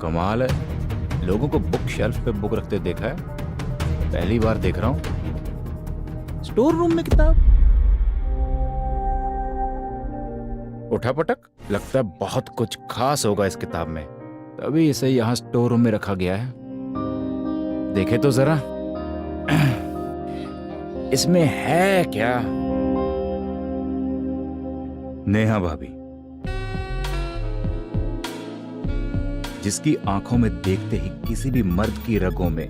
कमाल है, लोगों को बुक शेल्फ पे बुक रखते देखा है, पहली बार देख रहा हूं। स्टोर रूम में किताब, उठापटक, लगता है बहुत कुछ खास होगा इस किताब में, तभी इसे यहां स्टोर रूम में रखा गया है। देखे तो जरा इसमें है क्या? नेहा भाभी, जिसकी आंखों में देखते ही किसी भी मर्द की रगों में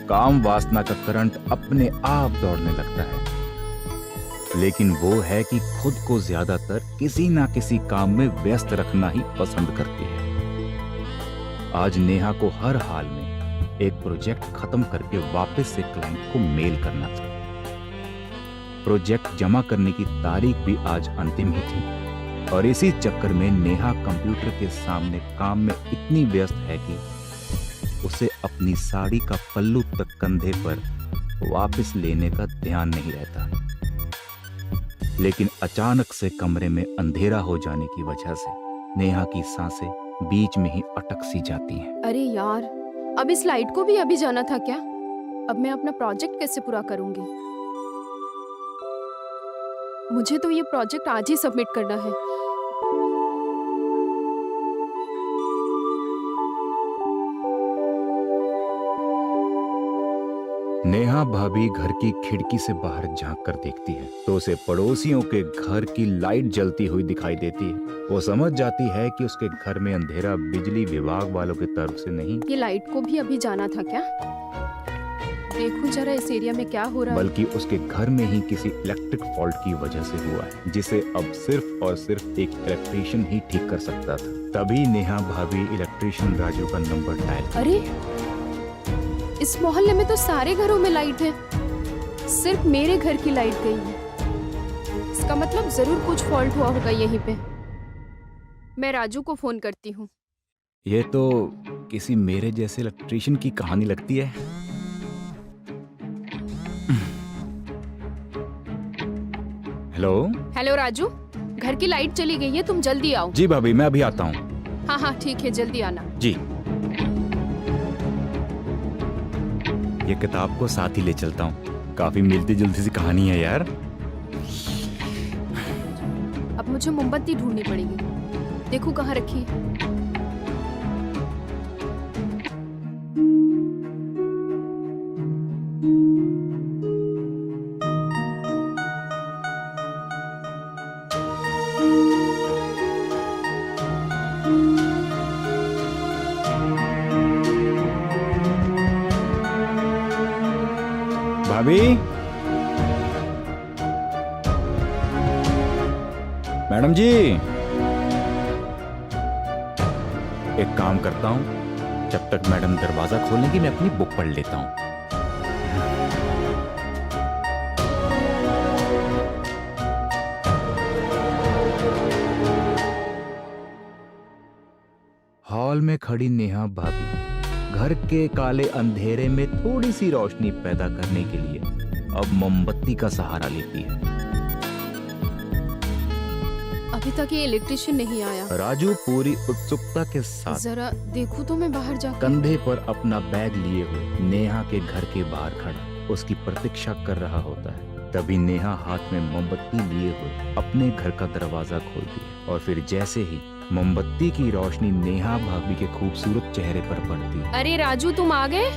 काम वासना का करंट अपने आप दौड़ने लगता है, लेकिन वो है कि खुद को ज्यादातर किसी ना किसी काम में व्यस्त रखना ही पसंद करती है। आज नेहा को हर हाल में एक प्रोजेक्ट खत्म करके वापस से क्लाइंट को मेल करना था। प्रोजेक्ट जमा करने की तारीख भी आज अंतिम ही थी और इसी चक्कर में नेहा कंप्यूटर के सामने काम में इतनी व्यस्त है कि उसे अपनी साड़ी का पल्लू तक कंधे पर वापस लेने का ध्यान नहीं रहता। लेकिन अचानक से कमरे में अंधेरा हो जाने की वजह से नेहा की सांसें बीच में ही अटक सी जाती हैं। अरे यार, अब इस लाइट को भी अभी जाना था क्या? अब मैं अपना प्रोजेक्ट कैसे पूरा करूंगी? मुझे तो ये प्रोजेक्ट आज ही सबमिट करना है। नेहा भाभी घर की खिड़की से बाहर झांक कर देखती है तो उसे पड़ोसियों के घर की लाइट जलती हुई दिखाई देती है। वो समझ जाती है कि उसके घर में अंधेरा बिजली विभाग वालों की तरफ से नहीं, ये लाइट को भी अभी जाना था क्या? देखूं जरा इस एरिया में क्या हो रहा है। बल्कि उसके घर में ही किसी इलेक्ट्रिक फॉल्ट की वजह से हुआ है, जिसे अब सिर्फ और सिर्फ एक इलेक्ट्रिशियन ही ठीक कर सकता था। तभी नेहा भाभी इलेक्ट्रिशियन राजू का नंबर डायल। अरे, इस मोहल्ले में तो सारे घरों में लाइट है, सिर्फ मेरे घर की लाइट गई है। इसका मतलब जरूर कुछ फॉल्ट हुआ होगा यहीं पे। मैं राजू को फोन करती हूँ। ये तो किसी मेरे जैसे इलेक्ट्रिशियन की कहानी लगती है। हेलो हेलो राजू, घर की लाइट चली गई है, तुम जल्दी आओ। जी भाभी, मैं अभी आता हूँ। हाँ हाँ ठीक है, जल्दी आना। जी। ये किताब को साथ ही ले चलता हूँ, काफी मिलती जुलती सी कहानी है यार। अब मुझे मोमबत्ती ढूंढनी पड़ेगी, देखो कहाँ रखी है। भाभी, मैडम जी, एक काम करता हूं, जब तक मैडम दरवाजा खोलेंगी मैं अपनी बुक पढ़ लेता हूं। हॉल में खड़ी नेहा भाभी घर के काले अंधेरे में थोड़ी सी रोशनी पैदा करने के लिए अब मोमबत्ती का सहारा लेती है। अभी तक ये इलेक्ट्रिशियन नहीं आया। राजू पूरी उत्सुकता के साथ जरा देखूं तो मैं बाहर जाकर। कंधे पर अपना बैग लिए हुए नेहा के घर के बाहर खड़ा उसकी प्रतीक्षा कर रहा होता है। तभी नेहा हाथ में मोमबत्ती लिए हुए अपने घर का दरवाजा खोलती है और फिर जैसे ही मोमबत्ती की रोशनी नेहा भाभी के खूबसूरत चेहरे पर पड़ती है। अरे राजू, तुम आ गए?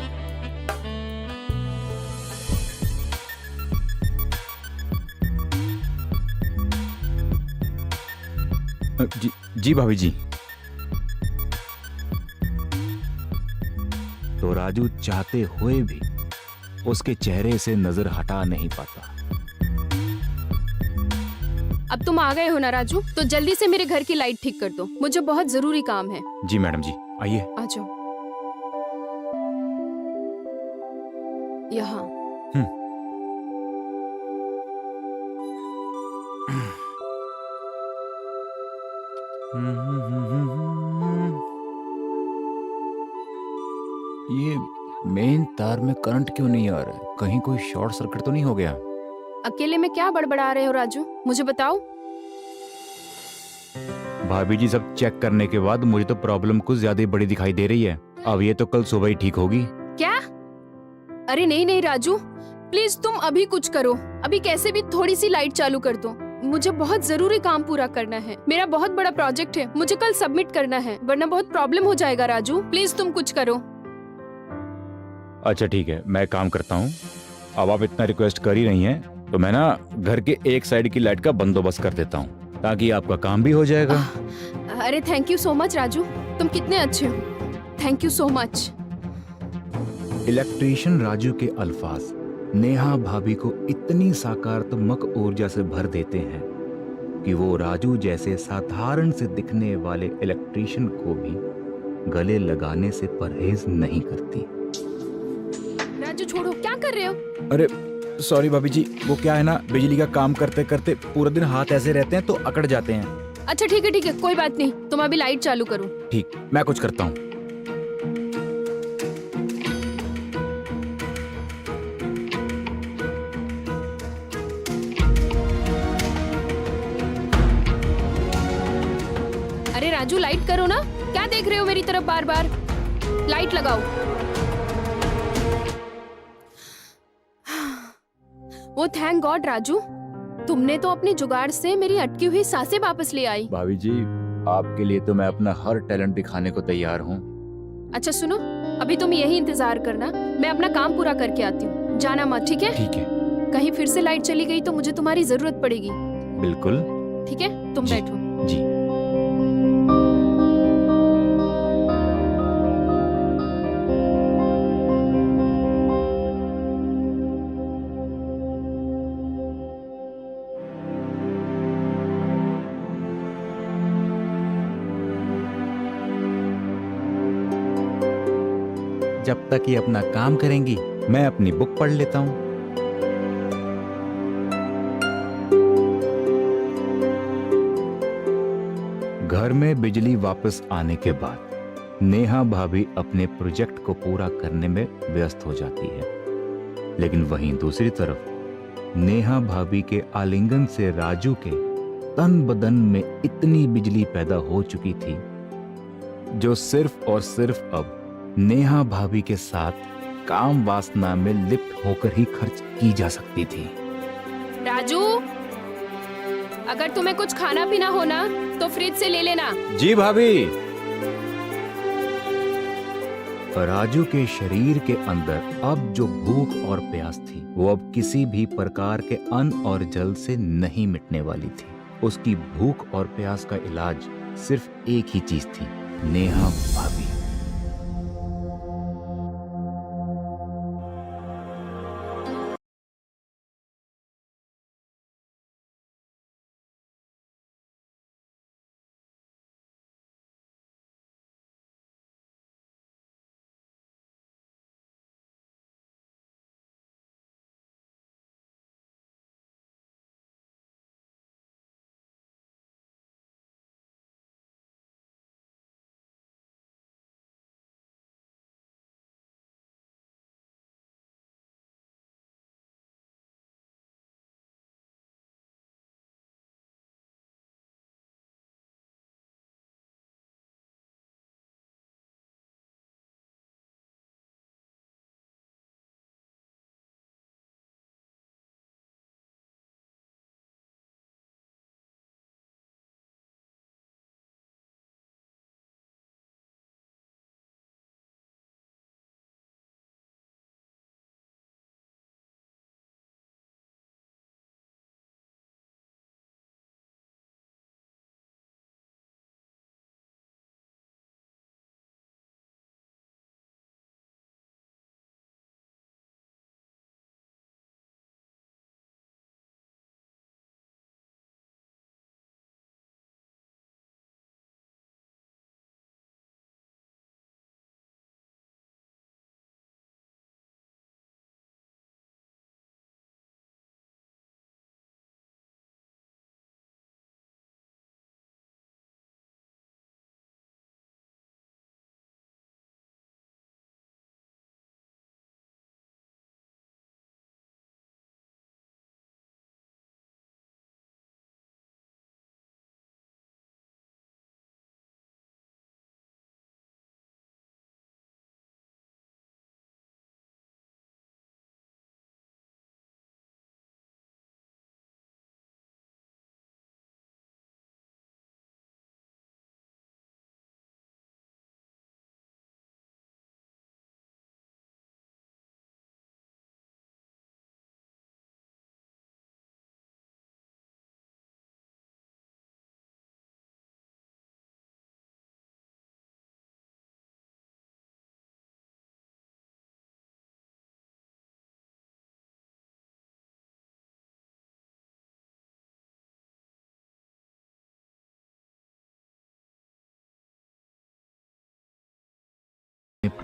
जी भाभी जी। तो राजू चाहते हुए भी उसके चेहरे से नजर हटा नहीं पाता। अब तुम आ गए हो ना राजू, तो जल्दी से मेरे घर की लाइट ठीक कर दो, मुझे बहुत जरूरी काम है। जी मैडम जी, आइए। आ जाओ। यहाँ। हम्म। ये मेन तार में करंट क्यों नहीं आ रहा है? कहीं कोई शॉर्ट सर्किट तो नहीं हो गया? अकेले में क्या बड़बड़ा रहे हो राजू, मुझे बताओ। भाभी जी, सब चेक करने के बाद मुझे तो प्रॉब्लम कुछ ज्यादा ही बड़ी दिखाई दे रही है। अब ये तो कल सुबह ही ठीक होगी। क्या? अरे नहीं नहीं राजू, प्लीज तुम अभी कुछ करो। अभी कैसे भी थोड़ी सी लाइट चालू कर दो, मुझे बहुत जरूरी काम पूरा करना है। मेरा बहुत बड़ा प्रोजेक्ट है, मुझे कल सबमिट करना है, वरना बहुत प्रॉब्लम हो जाएगा राजू। प्लीज तुम कुछ करो। अच्छा ठीक है, मैं काम करता हूँ। अब आप इतना रिक्वेस्ट कर ही रही हैं, तो मैं ना घर के एक साइड की लाइट का बंदोबस्त कर देता हूँ, ताकि आपका काम भी हो जाएगा। अरे thank you so much Raju, तुम कितने अच्छे हो। Thank you so much. Electrician Raju के अल्फाज नेहा भाभी को इतनी सकारात्मक ऊर्जा से भर देते हैं कि वो राजू जैसे साधारण से दिखने वाले इलेक्ट्रीशियन को भी गले लगाने से परहेज नहीं करती। राजू छोड़ो, क्या कर रहे हो? अरे सॉरी भाभी जी, वो क्या है ना, बिजली का काम करते करते पूरा दिन हाथ ऐसे रहते हैं तो अकड़ जाते हैं। अच्छा ठीक है, कोई बात नहीं, तुम अभी लाइट चालू करो। ठीक, मैं कुछ करता हूँ। अरे राजू लाइट करो ना, क्या देख रहे हो मेरी तरफ बार बार? लाइट लगाओ। वो थैंक गॉड राजू, तुमने तो अपने जुगाड़ से मेरी अटकी हुई सांसें वापस ले आई। भाभी जी, आपके लिए तो मैं अपना हर टैलेंट दिखाने को तैयार हूँ। अच्छा सुनो, अभी तुम यही इंतजार करना, मैं अपना काम पूरा करके आती हूँ, जाना मत, ठीक है? ठीक है। कहीं फिर से लाइट चली गई तो मुझे तुम्हारी जरूरत पड़ेगी। बिल्कुल। ठीक है, तुम जी। बैठो। जी। जब तक ये अपना काम करेंगी, मैं अपनी बुक पढ़ लेता हूँ। घर में बिजली वापस आने के बाद नेहा भाभी अपने प्रोजेक्ट को पूरा करने में व्यस्त हो जाती है, लेकिन वहीं दूसरी तरफ नेहा भाभी के आलिंगन से राजू के तन बदन में इतनी बिजली पैदा हो चुकी थी, जो सिर्फ और सिर्फ अब नेहा भाभी के साथ काम वासना में लिप्त होकर ही खर्च की जा सकती थी। राजू, अगर तुम्हें कुछ खाना पीना हो ना तो फ्रिज से ले लेना। जी भाभी। राजू के शरीर के अंदर अब जो भूख और प्यास थी, वो अब किसी भी प्रकार के अन्न और जल से नहीं मिटने वाली थी। उसकी भूख और प्यास का इलाज सिर्फ एक ही चीज थी, नेहा भाभी।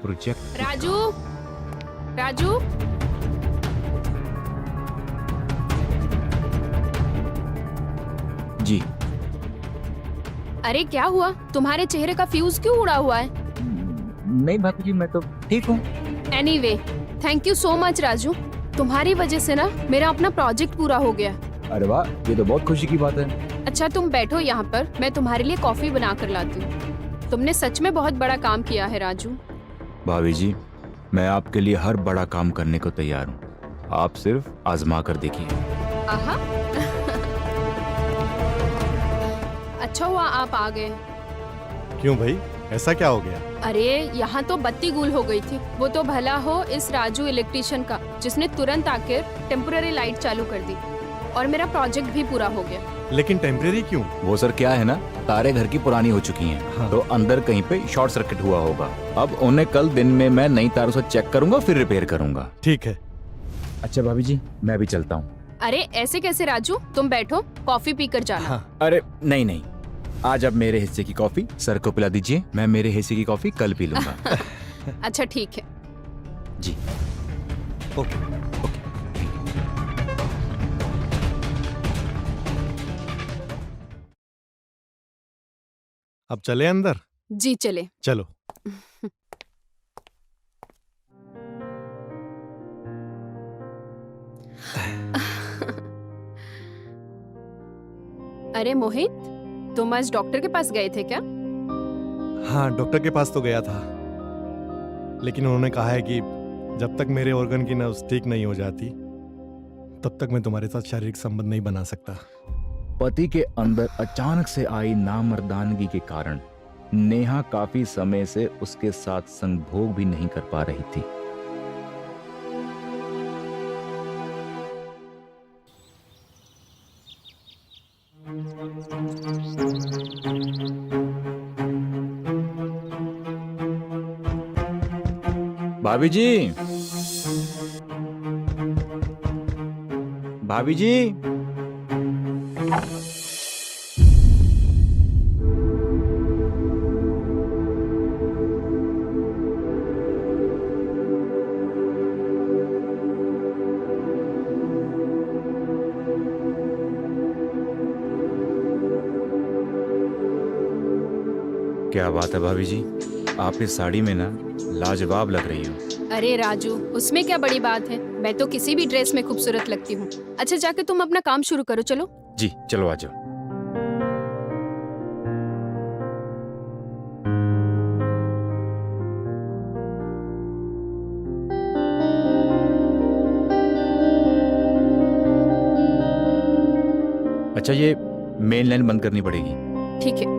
प्रोजेक्ट। राजू, राजू, जी। अरे क्या हुआ? तुम्हारे चेहरे का फ्यूज क्यों उड़ा हुआ है? नहीं भाभी जी, मैं तो ठीक हूँ। Anyway, thank you so much Raju. तुम्हारी वजह से ना मेरा अपना प्रोजेक्ट पूरा हो गया। अरे वाह, ये तो बहुत खुशी की बात है। अच्छा तुम बैठो यहाँ पर, मैं तुम्हारे लिए कॉफी बना कर लाती हूँ। तुमने सच में बहुत बड़ा काम किया है राजू। भाभी जी, मैं आपके लिए हर बड़ा काम करने को तैयार हूँ, आप सिर्फ आजमा कर देखिए। आहा। अच्छा हुआ आप आ गए। क्यों भाई, ऐसा क्या हो गया? अरे यहाँ तो बत्ती गुल हो गई थी। वो तो भला हो इस राजू इलेक्ट्रिशियन का, जिसने तुरंत आकर टेम्पोररी लाइट चालू कर दी और मेरा प्रोजेक्ट भी पूरा हो गया। लेकिन टेम्परेरी क्यों? वो सर क्या है ना, तारे घर की पुरानी हो चुकी हैं। हाँ। तो अंदर कहीं पे शॉर्ट सर्किट हुआ होगा। अब उन्हें कल दिन में मैं नई तारों से चेक करूंगा, फिर रिपेयर करूंगा। ठीक है। अच्छा भाभी जी, मैं भी चलता हूँ। अरे ऐसे कैसे राजू, तुम बैठो, कॉफी पीकर जाना। हाँ। अरे नहीं नहीं, आज अब मेरे हिस्से की कॉफी सर को पिला दीजिए, मैं मेरे हिस्से की कॉफी कल पी लूंगा। अच्छा ठीक है। जी। ओके। अब चले अंदर? जी चले। चलो। अरे मोहित, तुम आज डॉक्टर के पास गए थे क्या? हाँ, डॉक्टर के पास तो गया था, लेकिन उन्होंने कहा है कि जब तक मेरे ऑर्गन की नर्व्स ठीक नहीं हो जाती तब तक मैं तुम्हारे साथ शारीरिक संबंध नहीं बना सकता। पति के अंदर अचानक से आई नामर्दानगी के कारण नेहा काफी समय से उसके साथ संभोग भी नहीं कर पा रही थी। भाभी जी, भाभी जी, क्या बात है भाभी जी, आप इस साड़ी में ना लाजवाब लग रही हो। अरे राजू, उसमें क्या बड़ी बात है, मैं तो किसी भी ड्रेस में खूबसूरत लगती हूँ। अच्छा जाके तुम अपना काम शुरू करो, चलो। जी चलो आ जाओ। अच्छा ये मेन लाइन बंद करनी पड़ेगी। ठीक है,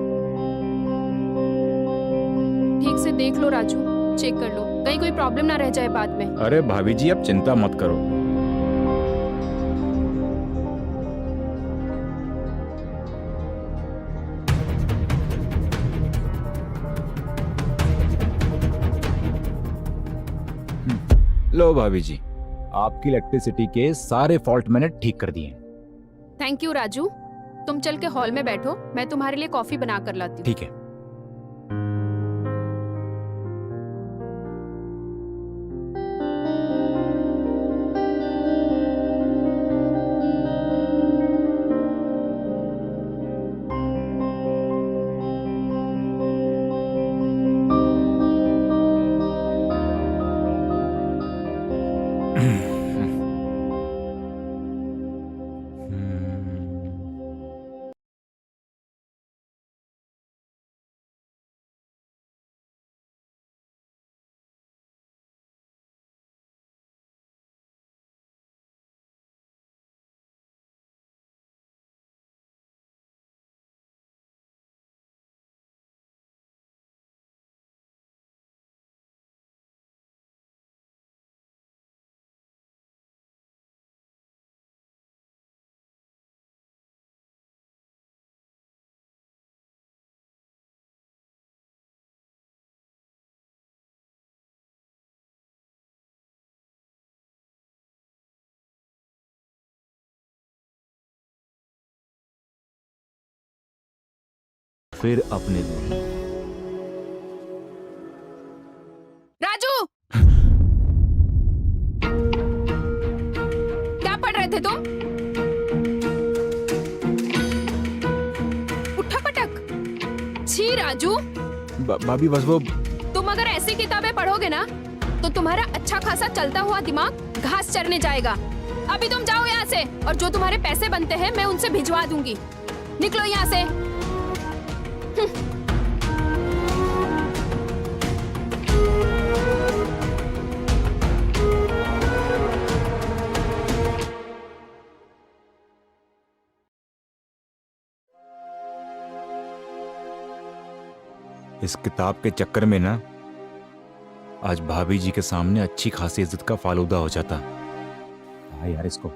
ठीक से देख लो राजू, चेक कर लो, कहीं कोई प्रॉब्लम ना रह जाए बाद में। अरे भाभी जी, आप चिंता मत करो। लो भाभी जी, आपकी इलेक्ट्रिसिटी के सारे फॉल्ट मैंने ठीक कर दिए। Thank you Raju. तुम चल के हॉल में बैठो, मैं तुम्हारे लिए कॉफी बना कर लाती हूँ। ठीक है। फिर अपने लिए। राजू थे तुम? उठा पटक। छी राजू, भाभी बस वो तुम अगर ऐसी किताबें पढ़ोगे ना तो तुम्हारा अच्छा खासा चलता हुआ दिमाग घास चरने जाएगा। अभी तुम जाओ यहाँ से, और जो तुम्हारे पैसे बनते हैं मैं उनसे भिजवा दूंगी। निकलो यहाँ से। इस किताब के चक्कर में ना आज भाभी जी के सामने अच्छी खासी इज्जत का फालूदा हो जाता। हाँ यार, इसको